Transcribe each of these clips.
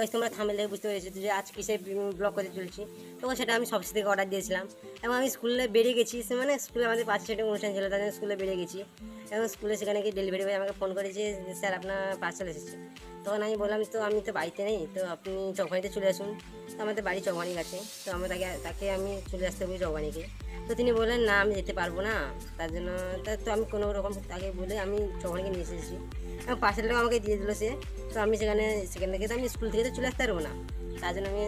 Guys তোমরা thumbnail দেখে বুঝতে পেরেছো যে আজ কিসে ব্লগ করতে চলছি। তখন সেটা আমি সবসে থেকে অর্ডার দিয়েছিলাম এবং আমি স্কুলে বেরিয়ে গেছি। মানে স্কুলে আমাদের 5 সেটের অনুষ্ঠান ছিল, তার জন্য স্কুলে বেরিয়ে গেছি এবং স্কুলে সেখানে গিয়ে ডেলিভারি বয় আমাকে ফোন করেছে, স্যার আপনার পার্সেল এসেছে। তখন আমি বললাম তো আমি তো বাড়িতে নেই, তো আপনি চকবাড়িতে চলে আসুন। তো আমাদের বাড়ি চকবাড়ি কাছে, তো আমরা তাকে আমি চলে আসতে বলি চকবাড়িকে। তো তিনি বললেন না আমি যেতে পারবো না, তার জন্য তো আমি কোনো রকম তাকে বলে আমি চকবাড়িকে নিয়ে এসেছি এবং পার্সেলটাও আমাকে দিয়ে দিল সে। তো আমি সেখান থেকে তো আমি স্কুল থেকে তো চলে আসতে পারবো না, তার জন্য আমি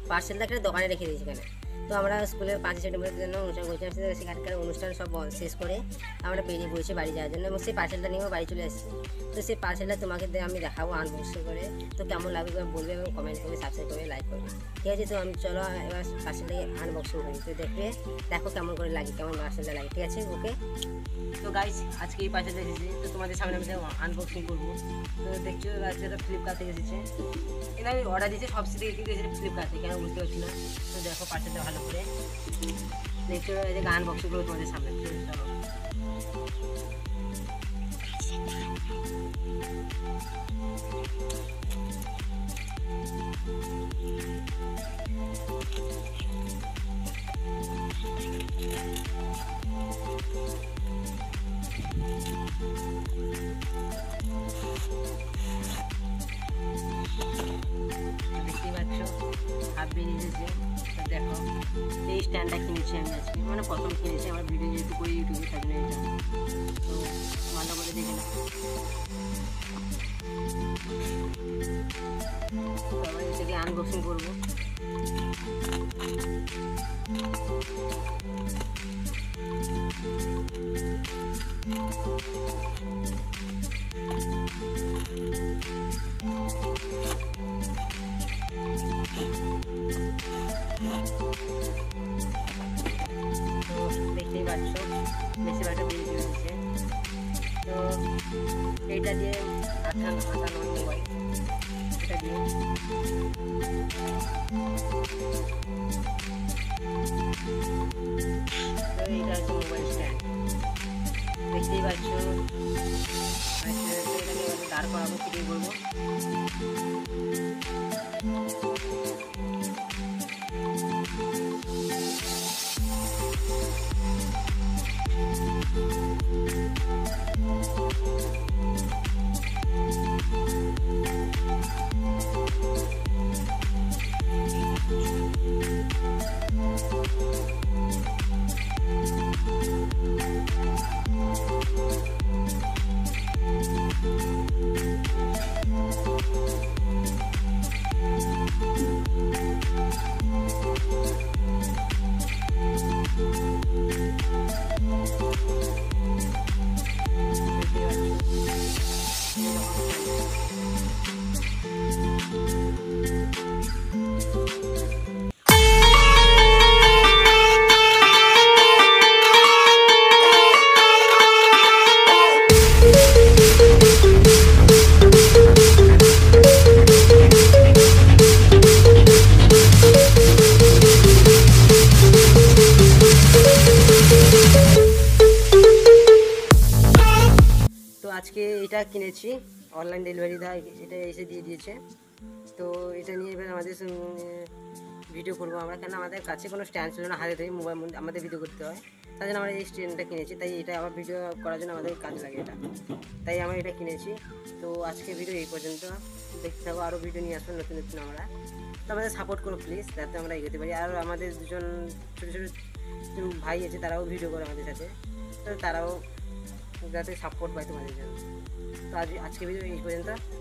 পার্সেলটা একটা দোকানে রেখে দিয়েছি এখানে। তো আমরা স্কুলে 5 সেপ্টেম্বরের জন্য অনুষ্ঠান করছিলাম, সেখানকার অনুষ্ঠান সব শেষ করে আমরা বেরিয়ে পড়েছি বাড়ি যাওয়ার জন্য এবং সেই পার্সেলটা নিয়েও বাড়ি চলে আসছি। তো সেই পার্সেলটা তোমাকে আমি দেখাবো আনবক্সিং করে, তো কেমন লাগবে বলবে এবং কমেন্ট করবে, সাবস্ক্রাইব করবে, লাইক করবে, ঠিক আছে। তো আমি চলো এবার পার্সেলটাকে আনবক্সিং করি, তো দেখো কেমন করে লাগে, কেমন পার্সেলটা লাগে, ঠিক আছে ওকে। তো গাইস আজকে এই পার্সেলটা এসেছে, তো তোমাদের সামনে আমি আনবক্সিং করবো। তো দেখছো আজকে এটা ফ্লিপকার্ট থেকে এসেছে, এটা আমি অর্ডার দিয়েছি সবসে থেকে, কিন্তু এসেছে ফ্লিপকার্ট থেকে, আমি বুঝতে পারছি না। তো দেখো পার্সেলটা ভালো করে দেখছো, এই যে আনবক্সিং করবো তোমাদের সামনে, চলো। দেখতেই পাচ্ছ হাফ বেরিয়ে এসেছে। তো দেখো এই স্ট্যান্ডটা কিনেছি আমি আজকে, মানে প্রথম কিনেছি, আমার ভিডিও যেহেতু করি ইউটিউবে, তার জন্য এটা। তো ভালো করে দেখে না, তো আবার এটাকে আনবক্সিং করবো। দেখতেই পাচ্ছ বেশিরভাগটা বেরিয়ে দিয়েছে। তো এইটা দিয়ে আঠানো মোবাইল, এটা দিয়ে তো এইটা হচ্ছে মোবাইল স্ট্যান্ড, দেখতেই পাচ্ছ। এটাকে দাঁড় করাবো, ফিটিং করবো। আজকে এটা কিনেছি অনলাইন ডেলিভারি দেয়, এটা এসে দিয়ে দিয়েছে। তো এটা নিয়ে এবার আমাদের ভিডিও করবো আমরা, কেন আমাদের কাছে কোনো স্ট্যান্ড ছিল না, হাতে ধরে মোবাইল আমাদের ভিডিও করতে হয়, তাই জন্য আমরা এই স্ট্যান্ডটা কিনেছি। তাই এটা আবার ভিডিও করার জন্য আমাদের কাজে লাগে এটা, তাই আমরা এটা কিনেছি। তো আজকে ভিডিও এই পর্যন্ত, দেখতে থাকো আরও ভিডিও নিয়ে আসবো নতুন নতুন আমরা। তো আমাদের সাপোর্ট করো প্লিজ, যাতে আমরা এগোতে পারি। আর আমাদের দুজন ছোটো ছোটো ভাই আছে, তারাও ভিডিও করে আমাদের সাথে, তো তারাও যাতে সাপোর্ট পায় তোমাদের জন্য। তো আজকে ভিডিও এই পর্যন্ত।